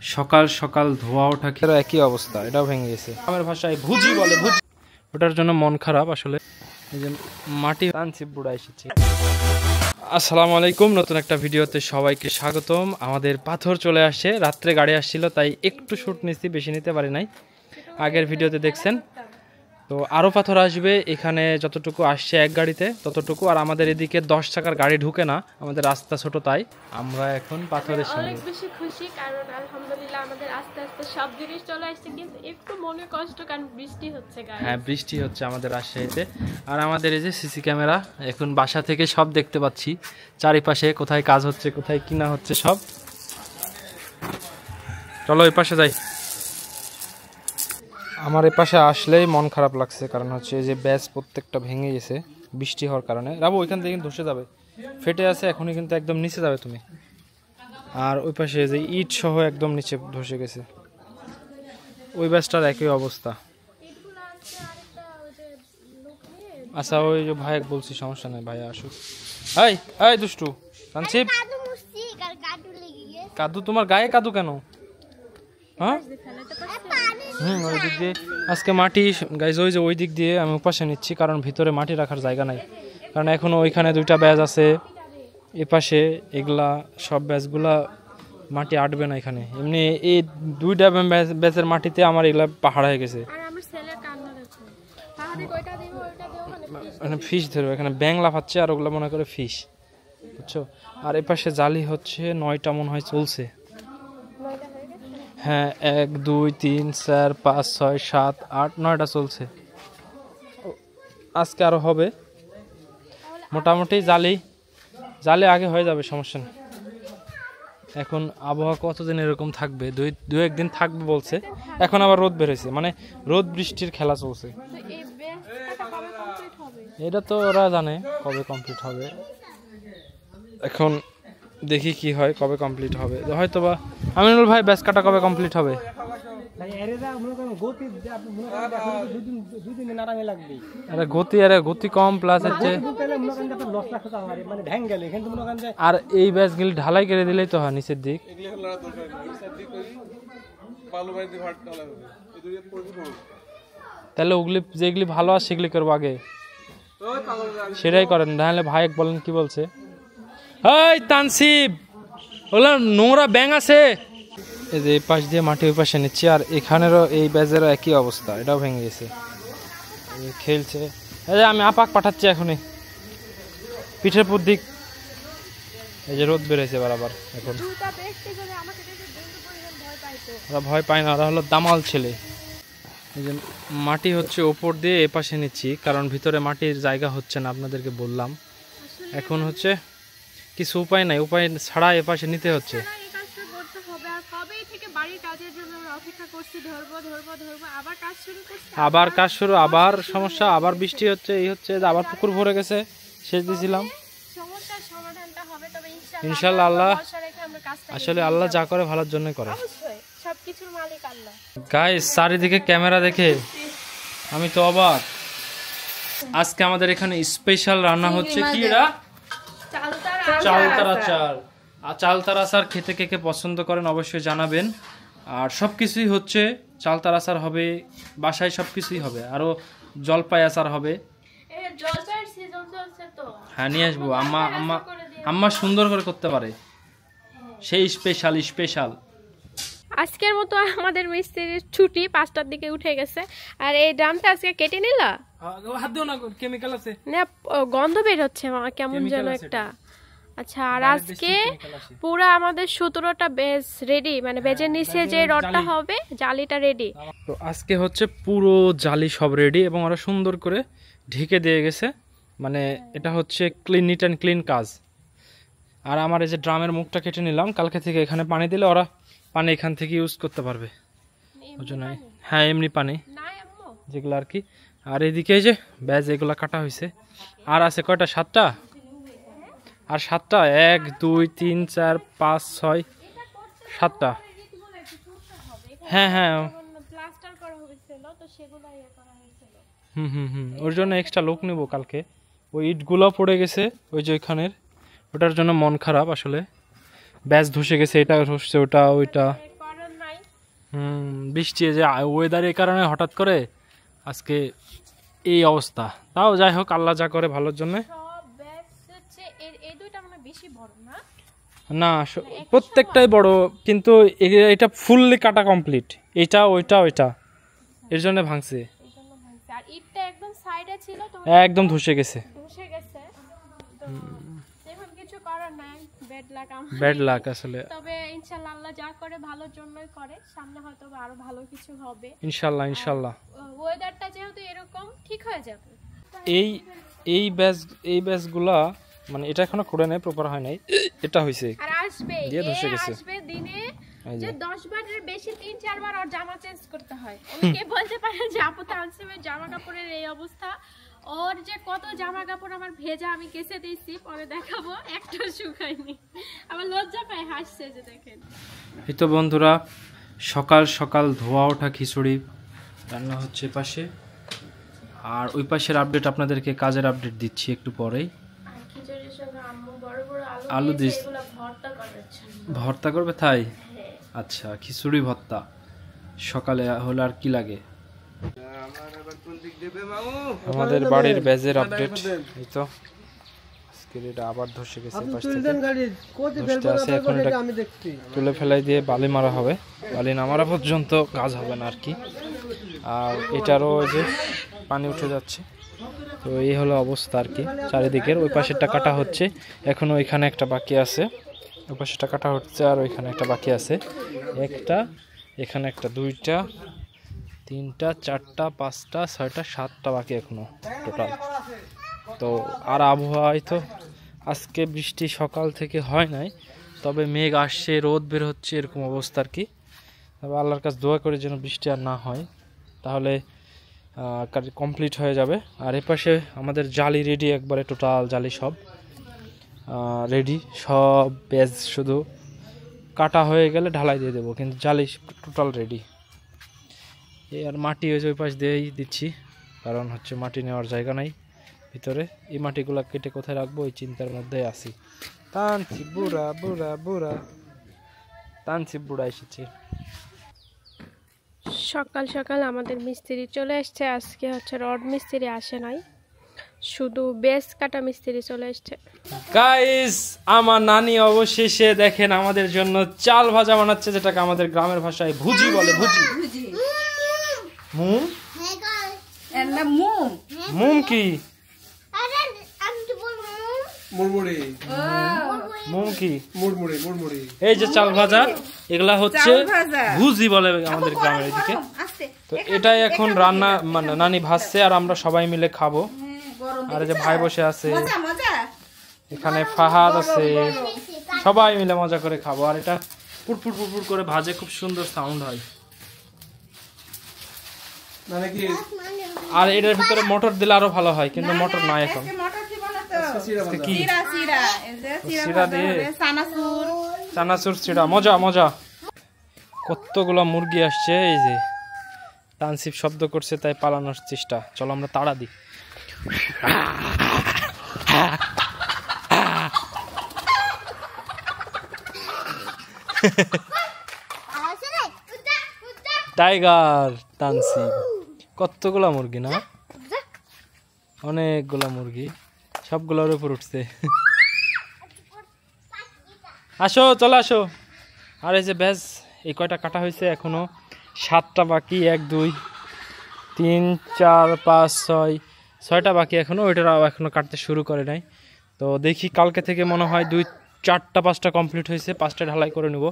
সকাল সকাল ধোয়া ওঠা একই অবস্থা, এটাও ভেঙে গেছে। আমার ভাষায় ভুজি বলে, ভুজি। ওটার জন্য মন খারাপ আসলে। এই যে মাটি তানসিব বুড়া এসেছে। আসসালামু আলাইকুম, নতুন একটা ভিডিওতে সবাইকে স্বাগতম। আমাদের পাথর চলে আসছে, রাত্রে গাড়ি আসছিল তাই একটু শুট নিচ্ছি, বেশি নিতে পারি নাই। আগের ভিডিওতে দেখছেন। তো আরও পাথর আসবে, এখানে যতটুকু আসছে এক গাড়িতে ততটুকু। আর আমাদের এদিকে 10 চাকার গাড়ি ঢুকে না, আমাদের রাস্তা ছোট, তাই আমরা এখন পাথরের সঙ্গে অনেক বেশি খুশি, কারণ আলহামদুলিল্লাহ আমাদের আস্তে আস্তে সব জিনিস চলে আসছে, কিন্তু একটু মনে কষ্ট কারণ বৃষ্টি হচ্ছে। হ্যাঁ, বৃষ্টি হচ্ছে আমাদের রাজশাহীতে। আর আমাদের এই যে সিসি ক্যামেরা, এখন বাসা থেকে সব দেখতে পাচ্ছি, চারিপাশে কোথায় কাজ হচ্ছে, কোথায় কিনা হচ্ছে সব। চলো এই পাশে যাই। আমার এ পাশে আসলেই মন খারাপ লাগছে, কারণ হচ্ছে যে ব্যাস প্রত্যেকটা ভেঙে গেছে বৃষ্টি হওয়ার কারণে। রাবু ওইখান থেকে কিন্তু ধসে যাবে, ফেটে আছে এখনই, কিন্তু একদম নিচে যাবে তুমি। আর ওই পাশে যে ইট সহ একদম নিচে ধসে গেছে, ওই ব্যাসটার একই অবস্থা। আচ্ছা ওই যে ভাই বলছি, সমস্যা নেই, ভাই আসুক। হাই হাই দুষ্টু কানসিব, কাদু তোমার গায়ে কাদু কেন? হ্যাঁ ওই দিক দিয়ে আজকে মাটি গাইজ, ওই যে ওই দিক দিয়ে আমি উপাসে নিচ্ছি, কারণ ভিতরে মাটি রাখার জায়গা নাই। কারণ এখনো ওইখানে 2টা ব্যাজ আছে, এপাশে এগুলা সব ব্যাজগুলা মাটি আটবে না এখানে। এমনি এই 2টা ব্যাচের মাটিতে আমার এগুলা পাহাড় হয়ে গেছে। মানে ফিশ ধরবে এখানে, ব্যাং লাফাচ্ছে, আর ওগুলো মনে করে ফিশ, বুঝছো। আর এপাশে জালি হচ্ছে 9টা মনে হয় চলছে। হ্যাঁ 1 2 3 4 5 6 7 8 9টা চলছে, আজকে আরো হবে মোটামুটি। জালি আগে হয়ে যাবে, সমস্যা নেই। এখন আবহাওয়া কতদিন এরকম থাকবে? দুই একদিন থাকবে বলছে। এখন আবার রোদ বেরোছে, মানে রোদ বৃষ্টির খেলা চলছে। এটা তো ওরা জানে কবে কমপ্লিট হবে। এখন দেখি কি হয়, কবে কমপ্লিট হবে। হয়তো বা আমিনুল ভাই, ব্যাস কাটা কবে কমপ্লিট হবে? গতি কম, প্লাস হচ্ছে আর এই ব্যাস গুলি ঢালাই করে দিলেই তো হয় নিচের দিক। তাহলে ওগুলি যেগুলি ভালো আছে সেগুলি করবো আগে, সেটাই করেন। তাহলে ভাই বলেন কি বলছে? এই তানসিব, ওগুলো নোংরা ব্যাং আছে। এই যে এই পাশ দিয়ে মাটি ওই পাশে নিচ্ছি, আর এখানেরও এই ব্যাজেরও একই অবস্থা, এটাও ভেঙে গেছে, খেলছে। এই যে আমি আপাক পাঠাচ্ছি এখনই পিঠের পুর দিক। এই যে রোদ বেড়েছে বরাবর, এখন ওরা ভয় পায় না, ওরা হলো দামাল ছেলে। এই যে মাটি হচ্ছে ওপর দিয়ে এ পাশে নিচ্ছি, কারণ ভিতরে মাটির জায়গা হচ্ছে না, আপনাদেরকে বললাম। এখন হচ্ছে কিছু উপায় নাই, উপায় ছাড়া এ পাশে নিতে হচ্ছে। আবার কাজ শুরু, আবার সমস্যা, আবার বৃষ্টি হচ্ছে, এই হচ্ছে আবার পুকুর ভরে গেছে, সেচ দিয়েছিলাম। ইনশাল্লাহ আল্লাহ, আসলে আল্লাহ যা করে ভালোর জন্য করে। গাইস চারিদিকে ক্যামেরা দেখে আমি তো অবাক। আজকে আমাদের এখানে স্পেশাল রান্না হচ্ছে কি, এটা চালতার আচার। আর চালতার আচার খেতে কে কে পছন্দ করেন অবশ্যই জানাবেন। আর সবকিছুই হচ্ছে, চালতার আচার হবে বাসায়, সবকিছুই হবে, আরো জলপাই আচার হবে। হ্যাঁ নিয়ে আসবো, আম্মা সুন্দর করে করতে পারে, সেই স্পেশাল। আজকের মতো আমাদের মিস্ত্রির ছুটি, 5টার দিকে উঠে গেছে। আর এই ড্রামটা আজকে কেটে নিলা, হাত দিও না, কেমিক্যাল আছে না, গন্ধ বের হচ্ছে কেমন যেন একটা। আচ্ছা, আর আজকে পুরো আমাদের 17টা বেজ রেডি, মানে বেজের নিচে যে রডটা হবে জালিটা রেডি। তো আজকে হচ্ছে পুরো জালি সব রেডি, এবং ওরা সুন্দর করে ঢেকে দিয়ে গেছে, মানে এটা হচ্ছে নিট অ্যান্ড ক্লিন কাজ। আর আমার এই যে ড্রামের মুখটা কেটে নিলাম, কালকে থেকে এখানে পানি দিলে ওরা পানি এখান থেকে ইউজ করতে পারবে, ওই জন্য। হ্যাঁ এমনি পানি যেগুলো আর কি। আর এদিকে যে ব্যাজ এগুলা কাটা হয়েছে, আর আছে কয়টা, 7টা, আর 7টা 1 2 3 4 5 6 7টা। হ্যাঁ ওর জন্য এক্সট্রা লোক নেবো কালকে। ওই ইটগুলো পড়ে গেছে ওই যে ওইখানের, ওটার জন্য মন খারাপ আসলে। ব্যাস ধসে গেছে, এটা ধসছে, ওটা ওইটা বৃষ্টি যে ওয়েদারের কারণে হঠাৎ করে আজকে এই অবস্থা। তাও যাই হোক, আল্লাহ যা করে ভালোর জন্য। সব ব্যাচ হচ্ছে এই দুইটা মানে বেশি বড় না? না, প্রত্যেকটাই বড়, কিন্তু এটা ফুললি কাটা কমপ্লিট। এটা ওইটা ওইটা এর জন্য ভাঙছে। আর ইটটা একদম সাইডে ছিল তো একদম ধসে গেছে। ধসে গেছে। তো এখন কিছু করার নাই, ব্যাড লাক আসলে। তবে ইনশাআল্লাহ আল্লাহ যা করে ভালোর জন্যই করে, সামনে হয়তো আরো ভালো কিছু হবে ইনশাআল্লাহ। ইনশাআল্লাহ ওয়েদারটা যেহেতু এরকম ঠিক হয়ে যাবে। এই ব্যাচগুলা মানে এটা এখনো করে নাই, প্রপার হয় নাই, এটা হইছে আর আসবে দিয়ে ধসে গেছে। আসবে দিনে যে 10 বারের বেশি 3-4 বার আর জামা চেঞ্জ করতে হয়। অনেকে বলতে পারে যে আপু তানসিমের জামা কাপড়ের এই অবস্থা, ওর যে কত জামা কাপড় আমার ভেজা আমি কেচে দিয়েছি, পরে দেখাবো, একটা শুকায়নি। আমার লজ্জা পায়, হাসছে যে দেখেন। এই তো বন্ধুরা, সকাল সকাল ধোয়া ওঠা খিচুড়ি রান্না হচ্ছে পাশে, আর ওই পাশের আপডেট আপনাদেরকে কাজের আপডেট দিচ্ছি একটু পরেই। খিচুড়ির সঙ্গে আম্মু বড় বড় আলু দিয়েছে, দিস এগুলো ভর্তা করেছে। ভর্তা করবে তাই? আচ্ছা, খিচুড়ি ভর্তা সকালে হলে আর কি লাগে। আমাদের বাড়ির ব্যাজের আপডেট। এই তো আজকের এটা আবার ধসে গেছে পাশ থেকে, ধসতে আছে। এখন এটা তুলে ফেলাই দিয়ে বালি মারা হবে, বালি না মারা পর্যন্ত কাজ হবে না আর কি। আর এটারও ওই যে পানি উঠে যাচ্ছে। তো এই হলো অবস্থা আর কি চারিদিকের। ওই পাশেরটা কাটা হচ্ছে এখনো, ওইখানে একটা বাকি আছে, ওই পাশেরটা কাটা হচ্ছে, আর ওইখানে একটা বাকি আছে। একটা, এখানে একটা, দুইটা, তিনটা, চারটা, পাঁচটা, ছয়টা, সাতটা বাকি এখনো টোটাল। তো আর আবহাওয়ায় তো আজকে বৃষ্টি সকাল থেকে হয় নাই, তবে মেঘ আসছে, রোদ বের হচ্ছে, এরকম অবস্থা আর কি। তবে আল্লাহর কাছে দোয়া করে যেন বৃষ্টি আর না হয়, তাহলে কমপ্লিট হয়ে যাবে। আর এপাশে আমাদের জালি রেডি, একবারে টোটাল জালি সব রেডি, সব পেঁয়াজ শুধু কাটা হয়ে গেলে ঢালাই দিয়ে দেবো, কিন্তু জালি টোটাল রেডি। এই আর মাটি ওই যে ওই পাশ দিয়েই দিচ্ছি, কারণ হচ্ছে মাটি নেওয়ার জায়গা নাই ভিতরে। এই মাটিগুলো কেটে কোথায় রাখবো ওই চিন্তার মধ্যে আছি। তানছি বুড়া বুড়া বুড়া, তানছি বুড়া এসেছে। সকাল সকাল আমাদের মিস্ত্রি চলে আসছে। আজকে হচ্ছে রড মিস্ত্রি আসে নাই, শুধু বেস কাটা মিস্ত্রি চলে আসছে। গাইস, আমার নানি অবশেষে দেখেন আমাদের জন্য চাল ভাজা বানাচ্ছে, যেটাকে আমাদের গ্রামের ভাষায় ভুজি বলে। ভুজি মুম মুম কি মুম কি এই যে চাল ভাজা, এগুলা হচ্ছে ভুজি বলে আমাদের গ্রামের এদিকে। তো এটাই এখন রান্না, মানে নানি ভাজছে আর আমরা সবাই মিলে খাবো। আর এই যে ভাই বসে আছে, এখানে ফাহাদ আছে, সবাই মিলে মজা করে খাবো। আর এটা পুরপুর পুরপুর করে ভাজে, খুব সুন্দর সাউন্ড হয়। আর এটার ভিতরে মটর দিলে আরো ভালো হয়, কিন্তু মটর নাই এখন। কি চিড়া দিয়ে চানাচুর চিড়া, মজা মজা। কতগুলা মুরগি আসছে, এই যে তানসিব শব্দ করছে তাই পালানোর চেষ্টা। চলো আমরা তাড়া দিই। টাইগার তানসিব, কতগুলা মুরগি না, অনেকগুলা মুরগি, সবগুলোর উপর উঠছে। আসো, চলে আসো। আর এই যে ব্যাস এই কয়টা কাটা হয়েছে, এখনো 7টা বাকি। 1 2 3 4 5 6 6টা বাকি এখনো, ওইটারাও এখনো কাটতে শুরু করে নাই। তো দেখি কালকে থেকে মনে হয় 2 4টা 5টা কমপ্লিট হয়েছে, 5টা ঢালাই করে নেব।